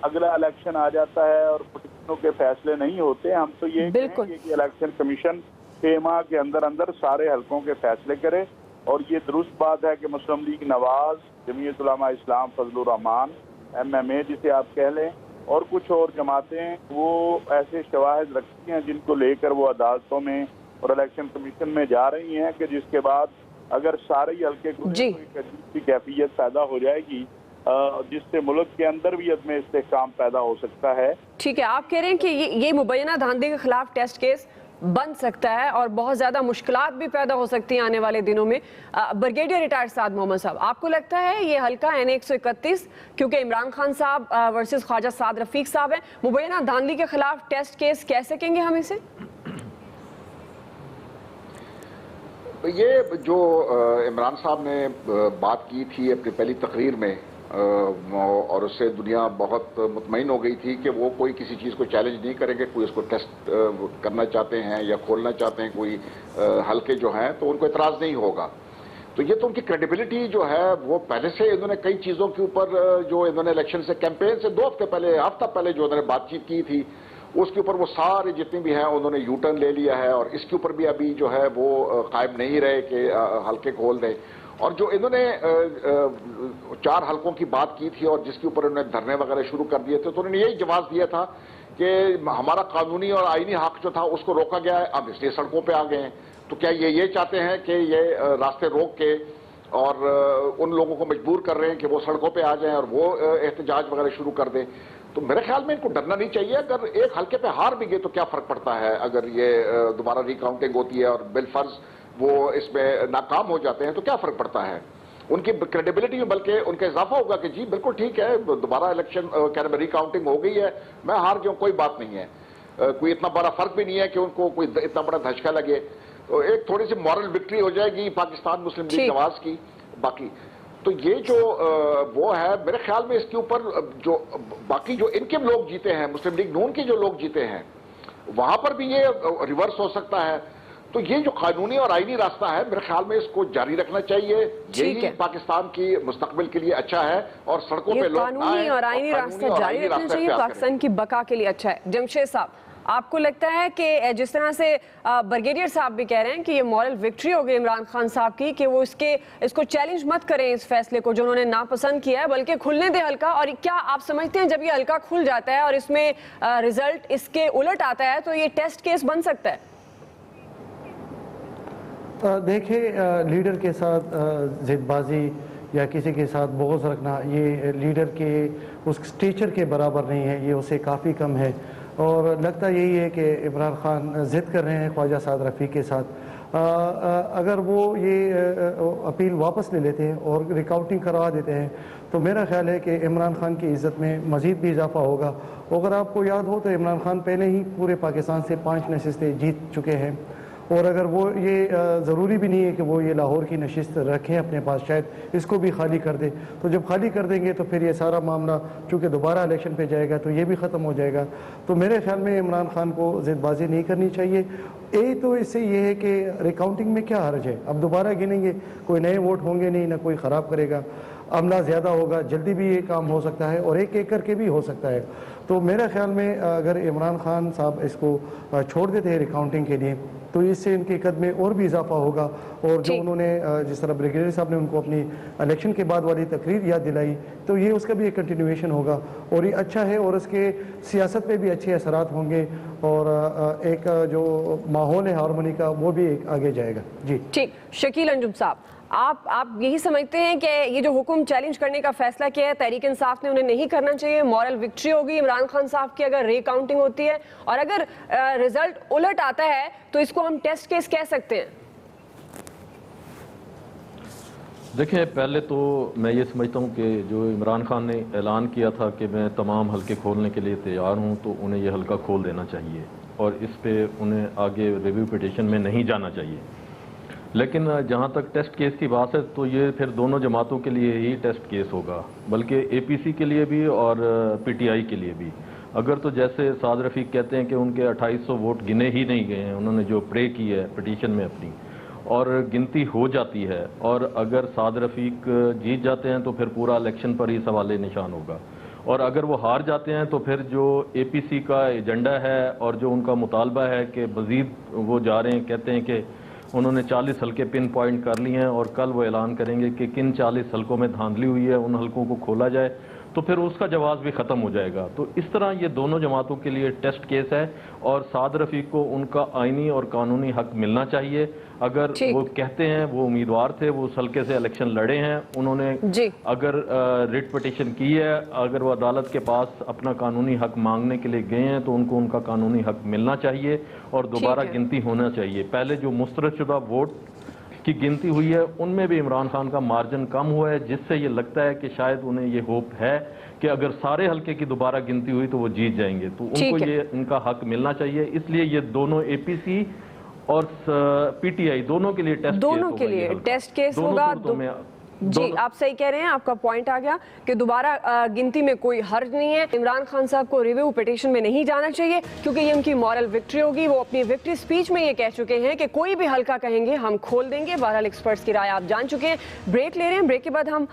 अगला इलेक्शन आ जाता है और पिटिशनों के फैसले नहीं होते। हम तो ये कहेंगे कि इलेक्शन कमीशन 6 माह के अंदर अंदर सारे हलकों के फैसले करे, और ये दुरुस्त बात है कि मुस्लिम लीग नवाज, जमीयत उलमा इस्लाम फजलुर रहमान, MMA जिसे आप कह लें, और कुछ और जमातें वो ऐसे शवाहिद रखती हैं जिनको लेकर वो अदालतों में और इलेक्शन कमीशन में जा रही हैं कि जिसके बाद अगर सारे ही हल्के को की कैफियत पैदा हो जाएगी जिससे मुल्क के अंदर भी अदम इस्तेहकाम पैदा हो सकता है। ठीक है, आप कह रहे हैं कि ये मुबैना धांधली के खिलाफ टेस्ट केस बन सकता है और बहुत ज़्यादा मुश्किलात भी पैदा हो सकती हैं आने वाले दिनों में। ब्रिगेडियर रिटायर्ड साद मोहम्मद साहब, आपको लगता है ये हल्का NA 131, क्योंकि इमरान खान साहब वर्सेस ख्वाजा साद रफ़ीक साहब हैं, मुबैना धांधली के खिलाफ टेस्ट केस कह सकेंगे हम इसे? ये जो इमरान साहब ने बात की थी अपनी पहली तकरीर में, और उससे दुनिया बहुत मुतमईन हो गई थी कि वो कोई किसी चीज़ को चैलेंज नहीं करेंगे, कोई उसको टेस्ट करना चाहते हैं या खोलना चाहते हैं कोई हल्के जो हैं तो उनको एतराज़ नहीं होगा। तो ये तो उनकी क्रेडिबिलिटी जो है वो पहले से इन्होंने कई चीज़ों के ऊपर जो इन्होंने इलेक्शन से कैंपेन से 2 हफ्ते पहले, हफ्ता पहले जो उन्होंने बातचीत की थी उसके ऊपर वो सारे जितने भी हैं उन्होंने यू टर्न ले लिया है, और इसके ऊपर भी अभी जो है वो कायम नहीं रहे कि हल्के खोल दें। और जो इन्होंने 4 हलकों की बात की थी और जिसके ऊपर इन्होंने धरने वगैरह शुरू कर दिए थे, तो उन्होंने यही जवाब दिया था कि हमारा कानूनी और आईनी हक जो था उसको रोका गया है, अब इसलिए सड़कों पे आ गए हैं। तो क्या ये चाहते हैं कि ये रास्ते रोक के और उन लोगों को मजबूर कर रहे हैं कि वो सड़कों पे आ जाएं और वो एहतजाज वगैरह शुरू कर दें? तो मेरे ख्याल में इनको डरना नहीं चाहिए। अगर एक हल्के पे हार भी गए तो क्या फर्क पड़ता है, अगर ये दोबारा रिकाउंटिंग होती है और बिलफर्ज वो इसमें नाकाम हो जाते हैं तो क्या फर्क पड़ता है। ان کی کریڈیبلٹی میں بلکہ ان کا اضافہ ہوگا کہ جی بالکل ٹھیک ہے، دوبارہ الیکشن ری کاؤنٹنگ ہو گئی ہے، میں ہار گیا ہوں، کوئی بات نہیں ہے، کوئی اتنا بڑا فرق بھی نہیں ہے کہ ان کو کوئی اتنا بڑا دھچکا لگے، تو ایک تھوڑی سی مورل وکٹری ہو جائے گی پاکستان مسلم لیگ نواز کی۔ باقی تو یہ جو وہ ہے، میرے خیال میں اس کے اوپر جو باقی جو ان کے لوگ جیتے ہیں، مسلم لیگ نون کے جو لوگ جیتے ہیں، وہاں پر بھی یہ ریورس ہو سکتا ہے۔ تو یہ جو قانونی اور آئینی راستہ ہے، میرے خیال میں اس کو جاری رکھنا چاہیے، یہی پاکستان کی مستقبل کے لیے اچھا ہے، اور سڑکوں پہ لوگ قانونی اور آئینی راستہ جاری رکھنا چاہیے، پاکستان کی بقا کے لیے اچھا ہے۔ جمشید صاحب، آپ کو لگتا ہے کہ جس طرح سے بریگیڈیئر صاحب بھی کہہ رہے ہیں کہ یہ مورل وکٹری ہو گئی عمران خان صاحب کی، کہ وہ اس کو چیلنج مت کریں اس فیصلے کو جو انہوں نے ناپسند کیا ہے، بلکہ کھلنے دیں حلقہ، اور کیا آپ سمجھتے ہیں جب یہ حلقہ کھل جاتا ہے اور اس میں رزلٹ اس کے الٹ آتا ہے تو یہ ٹیسٹ کیس بن سکتا ہے؟ دیکھیں، لیڈر کے ساتھ ضد بازی یا کسی کے ساتھ بغض رکھنا یہ لیڈر کے اس اسٹیچر کے برابر نہیں ہے، یہ اسے کافی کم ہے، اور لگتا یہی ہے کہ عمران خان ضد کر رہے ہیں خواجہ سعد رفیق کے ساتھ۔ اگر وہ یہ اپیل واپس لے لیتے ہیں اور ریکاؤنٹنگ کروا دیتے ہیں تو میرا خیال ہے کہ عمران خان کی عزت میں مزید بھی اضافہ ہوگا۔ اگر آپ کو یاد ہو تو عمران خان پہلے ہی پورے پاکستان سے 5 نشستیں جیت چکے ہیں، اور اگر وہ یہ ضروری بھی نہیں ہے کہ وہ یہ لاہور کی نشست رکھیں اپنے پاس، شاید اس کو بھی خالی کر دیں، تو جب خالی کر دیں گے تو پھر یہ سارا معاملہ چونکہ دوبارہ الیکشن پہ جائے گا تو یہ بھی ختم ہو جائے گا۔ تو میرے خیال میں عمران خان کو ضد بازی نہیں کرنی چاہیے۔ تو اس سے یہ ہے کہ ریکاؤنٹنگ میں کیا حرج ہے، اب دوبارہ گنیں گے، کوئی نئے ووٹ ہوں گے نہیں، نہ کوئی خراب کرے گا، عملہ زیادہ ہوگا، جلدی بھی یہ کام ہو سکتا ہے اور ایک کر کے بھی ہو سکتا ہے۔ تو میرے خیال میں اگر عمران خان صاحب اس کو چھوڑ دیتے ہیں ریکاؤنٹنگ کے لیے تو اس سے ان کے قد میں اور بھی اضافہ ہوگا، اور جو انہوں نے جس طرح بریگیڈیئر صاحب نے ان کو اپنی الیکشن کے بعد والی تقریر یاد دلائی، تو یہ اس کا بھی ایک کنٹینیویشن ہوگا اور یہ اچھا ہے، اور اس کے سیاست پہ بھی اچھے اثرات ہوں گے، اور ایک جو ماحول ہے ہارمونی کا وہ بھی ایک آگے جائے گا۔ جی ٹھیک، شکیل انجم صاحب، آپ یہی سمجھتے ہیں کہ یہ جو حکم چیلنج کرنے کا فیصلہ کیا ہے تحریک انصاف نے، انہیں نہیں کرنا چاہیے، مورل وکٹری ہوگی عمران خان صاحب کی اگر ری کاؤنٹنگ ہوتی ہے، اور اگر رزلٹ الٹ آتا ہے تو اس کو ہم ٹیسٹ کیس کہہ سکتے ہیں؟ دیکھیں، پہلے تو میں یہ سمجھتا ہوں کہ جو عمران خان نے اعلان کیا تھا کہ میں تمام حلقے کھولنے کے لیے تیار ہوں، تو انہیں یہ حلقہ کھول دینا چاہیے اور اس پہ انہیں آگے ریویو پٹیشن میں نہیں جانا چاہیے۔ لیکن جہاں تک ٹیسٹ کیس کی بات ہے تو یہ پھر دونوں جماعتوں کے لیے ہی ٹیسٹ کیس ہوگا، بلکہ اے پی سی کے لیے بھی اور پی ٹی آئی کے لیے بھی۔ اگر تو جیسے سعد رفیق کہتے ہیں کہ ان کے 2800 ووٹ گنے ہی نہیں گئے ہیں، انہوں نے جو پرے کی ہے پٹیشن میں اپنی، اور گنتی ہو جاتی ہے، اور اگر سعد رفیق جیت جاتے ہیں تو پھر پورا الیکشن پر ہی سوال نشان ہوگا، اور اگر وہ ہار جاتے ہیں تو پھر جو اے پی سی کا ایجنڈا ہے اور جو ان کا مطالبہ ہے کہ مزید وہ جا رہے ہیں، کہتے ہیں کہ انہوں نے 40 حلقے پن پوائنٹ کر لیے ہیں اور کل وہ اعلان کریں گے کہ کن 40 حلقوں میں دھاندلی ہوئی ہے، ان حلقوں کو کھولا جائے، تو پھر اس کا جواز بھی ختم ہو جائے گا۔ تو اس طرح یہ دونوں جماعتوں کے لیے ٹیسٹ کیس ہے، اور سعد رفیق کو ان کا آئینی اور قانونی حق ملنا چاہیے۔ اگر وہ کہتے ہیں وہ امیدوار تھے، وہ اس حلقے سے الیکشن لڑے ہیں، انہوں نے اگر ریٹ پٹیشن کی ہے، اگر وہ عدالت کے پاس اپنا قانونی حق مانگنے کے لیے گئے ہیں تو ان کو ان کا قانونی حق ملنا چاہیے اور دوبارہ گنتی ہونا چاہیے۔ پہلے جو مسترد شدہ ووٹ کی گنتی ہوئی ہے ان میں بھی عمران خان کا مارجن کم ہوا ہے، جس سے یہ لگتا ہے کہ شاید انہیں یہ ہوپ ہے کہ اگر سارے حلقے کی دوبارہ گنتی ہوئی تو وہ جیت جائیں گے، تو ان کو یہ ان کا حق ملنا چاہیے۔ اس لیے یہ دونوں اے پی سی اور پی ٹی آئی دونوں کے لیے ٹیسٹ کیس ہوگا۔ جی آپ صحیح کہہ رہے ہیں، آپ کا پوائنٹ آ گیا کہ دوبارہ گنتی میں کوئی حرج نہیں ہے۔ عمران خان صاحب کو ریویو پٹیشن میں نہیں جانا چاہیے کیونکہ یہ ان کی مورل وکٹری ہوگی۔ وہ اپنی وکٹری سپیچ میں یہ کہہ چکے ہیں کہ کوئی بھی حلقہ کہیں گے ہم کھول دیں گے۔ بہرحال ایکسپرٹس کی رائے آپ جان چکے ہیں۔ بریک لے رہے ہیں، بریک کے بعد ہم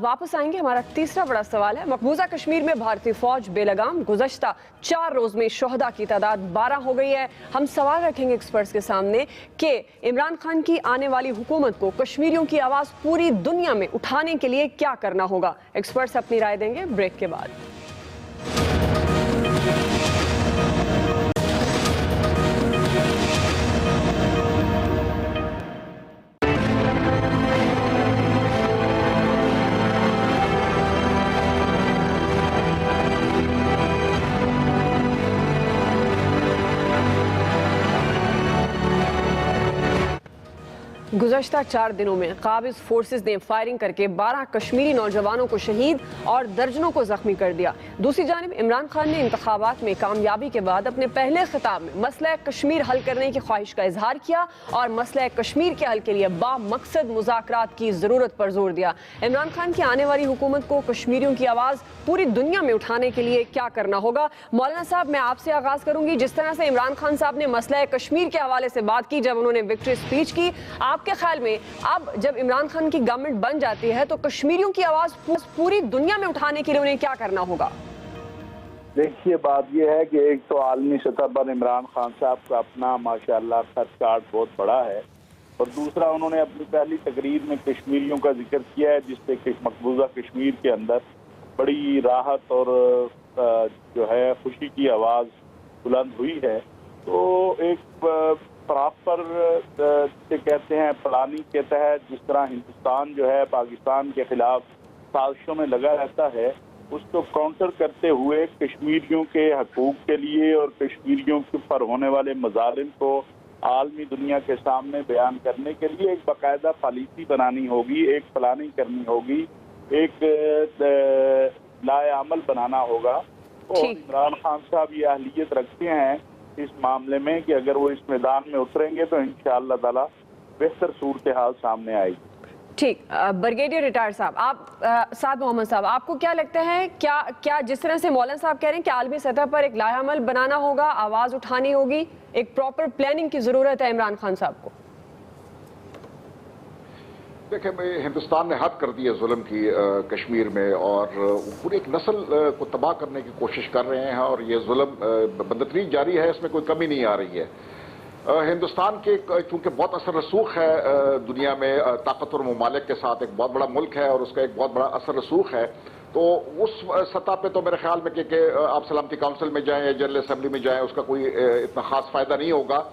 واپس آئیں گے۔ ہمارا تیسرا بڑا سوال ہے، مقبوضہ کشمیر میں بھارتی فوج بے لگام، گزشتہ 4 روز میں شہداء کی تعداد 12 ہو گئی ہے۔ ہم سوال رکھیں گے ایکسپرٹس کے سامنے کہ عمران خان کی آنے والی حکومت کو کشمیریوں کی آواز پوری دنیا میں اٹھانے کے لیے کیا کرنا ہوگا۔ ایکسپرٹس اپنی رائے دیں گے بریک کے بعد۔ गुज़श्ता 4 दिनों में काबिज फोर्सेस ने फायरिंग करके 12 कश्मीरी नौजवानों को शहीद और दर्जनों को जख्मी कर दिया। दूसरी जानिब इमरान खान ने इंतखाबात में कामयाबी के बाद अपने पहले खिताब में मसला कश्मीर हल करने की ख्वाहिश का इजहार किया और मसला कश्मीर के हल के लिए बामकसद मुज़ाकरात की ज़रूरत पर जोर दिया। इमरान खान की आने वाली हुकूमत को कश्मीरियों की आवाज़ पूरी दुनिया में उठाने के लिए क्या करना होगा? मौलाना साहब, मैं आपसे आगाज़ करूंगी। जिस तरह से इमरान खान साहब ने मसला कश्मीर के हवाले से बात की जब उन्होंने विक्ट्री स्पीच की, आपके ख्याल में अब जब इमरान खान की गवर्नमेंट बन जाती है तो कश्मीरियों की आवाज़ पूरी दुनिया में उठाने के लिए उन्हें क्या करना होगा? देखिए, बात यह है कि एक तो आलमी सतह पर इमरान खान साहब का अपना माशाअल्लाह खर्च कार्ड बहुत बड़ा है, और दूसरा उन्होंने अपनी पहली तकरीर में कश्मीरियों का जिक्र किया है, जिससे मकबूजा कश्मीर के अंदर बड़ी राहत और जो है खुशी की आवाज़ बुलंद हुई है। तो एक प्रॉपर से कहते हैं प्लानिंग के तहत जिस तरह हिंदुस्तान जो है पाकिस्तान के खिलाफ साजिशों में लगा रहता है, उसको काउंटर करते हुए कश्मीरियों के हकूक़ के लिए और कश्मीरियों के पर होने वाले मजालिम को आलमी दुनिया के सामने बयान करने के लिए एक बाकायदा पॉलिसी बनानी होगी, एक प्लानिंग करनी होगी, एक लाएअमल बनाना होगा। और इमरान खान साहब ये अहलियत रखते हैं इस मामले में कि अगर वो इस मैदान में उतरेंगे तो इंशाअल्लाह ताला बेहतर सूरत हाल सामने आएगी। ठीक, ब्रिगेडियर रिटायर्ड साहब, आप साद मोहम्मद साहब, आपको क्या लगता है, क्या जिस तरह से मौलाना साहब कह रहे हैं कि आलमी सतह पर एक लाएअमल बनाना होगा, आवाज़ उठानी होगी, एक प्रॉपर प्लानिंग की ज़रूरत है इमरान खान साहब को? देखिए भाई, हिंदुस्तान ने हद कर दी है जुल्म की कश्मीर में, और पूरी एक नस्ल को तबाह करने की कोशिश कर रहे हैं, और ये जुल्म बदतरीन जारी है, इसमें कोई कमी नहीं आ रही है। हिंदुस्तान के चूंकि बहुत असर रसूख है दुनिया में, ताकतवर ममालिक के साथ एक बहुत बड़ा मुल्क है और उसका एक बहुत बड़ा असर रसूख है, तो उस सतह पे तो मेरे ख्याल में कि आप सलामती काउंसिल में जाएं या जनरल असेंबली में जाएं उसका कोई इतना खास फायदा नहीं होगा।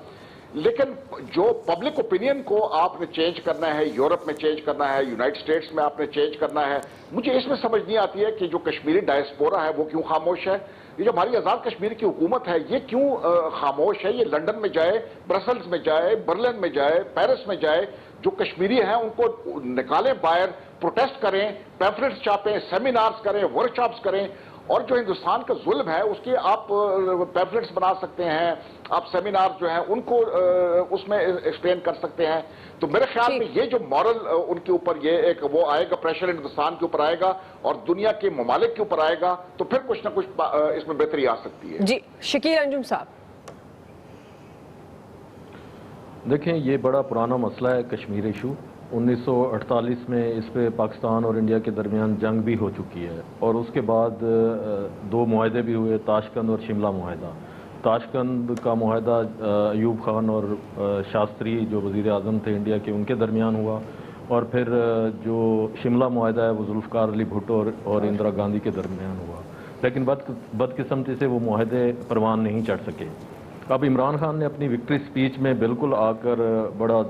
लेकिन जो पब्लिक ओपिनियन को आपने चेंज करना है, यूरोप में चेंज करना है, यूनाइटेड स्टेट्स में आपने चेंज करना है, मुझे इसमें समझ नहीं आती है कि जो कश्मीरी डायस्पोरा है वो क्यों खामोश है। ये जो हमारी आज़ाद कश्मीर की हुकूमत है ये क्यों खामोश है। ये लंदन में जाए, ब्रसल्स में जाए, बर्लिन में जाए, पेरिस में जाए, जो कश्मीरी हैं उनको निकालें बाहर, प्रोटेस्ट करें, पैम्फलेट्स छापें, सेमिनार्स करें, वर्कशॉप्स करें, और जो हिंदुस्तान का जुल्म है उसके आप पैम्फलेट्स बना सकते हैं, आप सेमिनार जो हैं उनको उसमें एक्सप्लेन कर सकते हैं। तो मेरे ख्याल में ये जो मॉरल उनके ऊपर ये एक वो आएगा, प्रेशर हिंदुस्तान के ऊपर आएगा और दुनिया के ममालिक के ऊपर आएगा, तो फिर कुछ ना कुछ इसमें बेहतरी आ सकती है। जी, शकील अंजुम साहब। देखें, ये बड़ा पुराना मसला है कश्मीर इशू। 1948 में इस पे पाकिस्तान और इंडिया के दरमियान जंग भी हो चुकी है, और उसके बाद 2 मुआहदे भी हुए, ताशकंद और शिमला मुआहदा। ताशकंद का मुआहदा अयूब खान और शास्त्री जो वज़ीर आज़म थे इंडिया के, उनके दरमियान हुआ, और फिर जो शिमला मुआहदा है वो जुल्फ़िकार अली भुट्टो और इंदिरा गांधी के दरमियान हुआ। लेकिन बदकिस्मती से वो मुआहदे परवान नहीं चढ़ सके। अब इमरान खान ने अपनी विक्ट्री स्पीच में बिल्कुल आकर बड़ा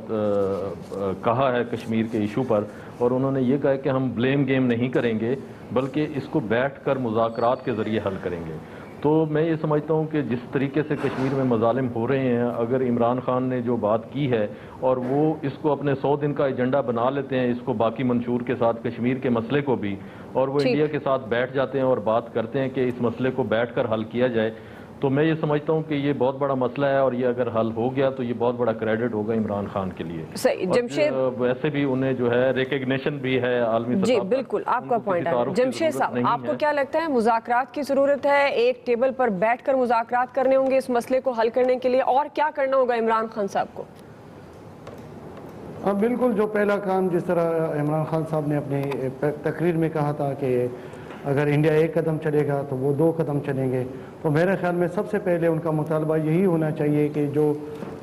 कहा है कश्मीर के इशू पर, और उन्होंने ये कहा कि हम ब्लेम गेम नहीं करेंगे बल्कि इसको बैठकर मुज़ाकरात के ज़रिए हल करेंगे। तो मैं ये समझता हूँ कि जिस तरीके से कश्मीर में मजालिम हो रहे हैं, अगर इमरान खान ने जो बात की है और वो इसको अपने 100 दिन का एजेंडा बना लेते हैं, इसको बाकी मंशूर के साथ कश्मीर के मसले को भी, और वो इंडिया के साथ बैठ जाते हैं और बात करते हैं कि इस मसले को बैठकर हल किया जाए, तो मैं ये समझता हूँ कि ये बहुत बड़ा मसला है, और ये अगर हल हो गया तो ये बहुत बड़ा क्रेडिट होगा इमरान खान के लिए। सही, जमशेद, वैसे भी उन्हें जो है रिकग्निशन भी है आलमी सतह जी, पर। बिल्कुल आपका पॉइंट है। जमशेद साहब, आपको क्या लगता है, मुज़ाकरात की ज़रूरत है, एक टेबल पर बैठकर मुज़ाकरात करने होंगे इस मसले को हल करने के लिए, और क्या करना होगा इमरान खान साहब को? हाँ, बिल्कुल, जो पहला काम जिस तरह इमरान खान साहब ने अपनी तकरीर में कहा था कि अगर इंडिया 1 कदम चलेगा तो वो 2 कदम चलेंगे, तो मेरे ख्याल में सबसे पहले उनका मुतालबा यही होना चाहिए कि जो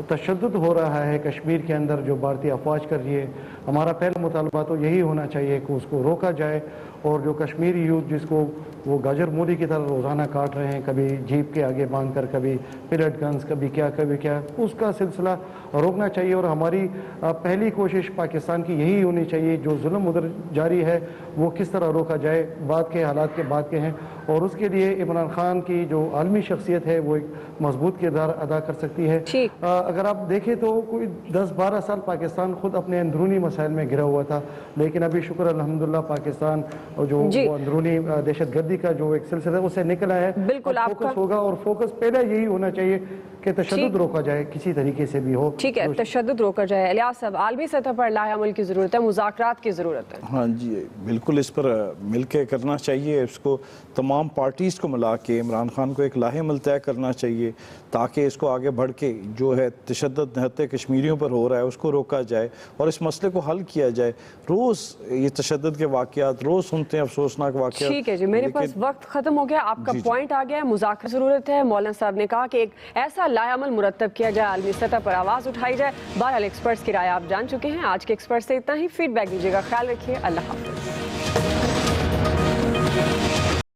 तशद्दुद हो रहा है कश्मीर के अंदर, जो भारतीय अफवाज कर रही है, हमारा पहला मुतालबा तो यही होना चाहिए कि उसको रोका जाए, और जो कश्मीरी यूथ जिसको वो गाजर मूली की तरह रोज़ाना काट रहे हैं, कभी जीप के आगे बांध कर, कभी पिलेट गन्स, कभी क्या, उसका सिलसिला रोकना चाहिए। और हमारी पहली कोशिश पाकिस्तान की यही होनी चाहिए, जो जुल्म उधर जारी है वो किस तरह रोका जाए, बाद के हालात के बाद के हैं, اور اس کے لیے عمران خان کی جو عالمی شخصیت ہے وہ ایک مضبوط کردار ادا کر سکتی ہے. ٹھیک. اگر آپ دیکھیں تو کوئی 10-12 سال پاکستان خود اپنے اندرونی مسائل میں گرا ہوا تھا, لیکن ابھی شکر الحمدللہ پاکستان جو وہ اندرونی دہشت گردی کا جو ایک سلسلہ ہے اسے نکلا ہے. بالکل آپ کا فوکس ہوگا, اور فوکس پہلے یہی ہونا چاہیے کہ تشدد روکا جائے کسی طریقے سے بھی ہو. ٹھیک ہے, تشدد روکا جائے. الیاس صاحب, عالمی سطح پر لاہ عمل کی ضرورت ہے, مذاکرات کی ضرورت ہے. ہاں جی بالکل, اس پر مل کے کرنا چاہیے. اس کو تمام پارٹیز کو ملا کے عمران خان کو ایک لاہ عمل طے کرنا چاہیے تاکہ اس کو آگے بڑھ کے جو ہے تشدد نہتے کشمیریوں پر ہو رہا ہے اس کو روکا جائے اور اس مسئلے کو حل کیا جائے. روز یہ تشدد کے واقعات روز سنتے ہیں, افسوسناک واقعات. ٹھیک ہے جی, میرے پاس وقت ختم ہو گیا, آپ کا پوائنٹ آ گیا ہے, مذاکرات ضرورت ہے. مولانا صاحب نے کہا کہ ایک ایسا لاہ عمل مرتب کیا جائے, عالمی سطح پر آواز اٹھائی جائے. بہرحال ایکسپرٹس کی رائے آپ جان چکے ہیں. آج کے ایکسپرٹ سے اتنا ہی. فیڈ بیک دیجیے گا. خیال رکھیے. اللہ حافظ.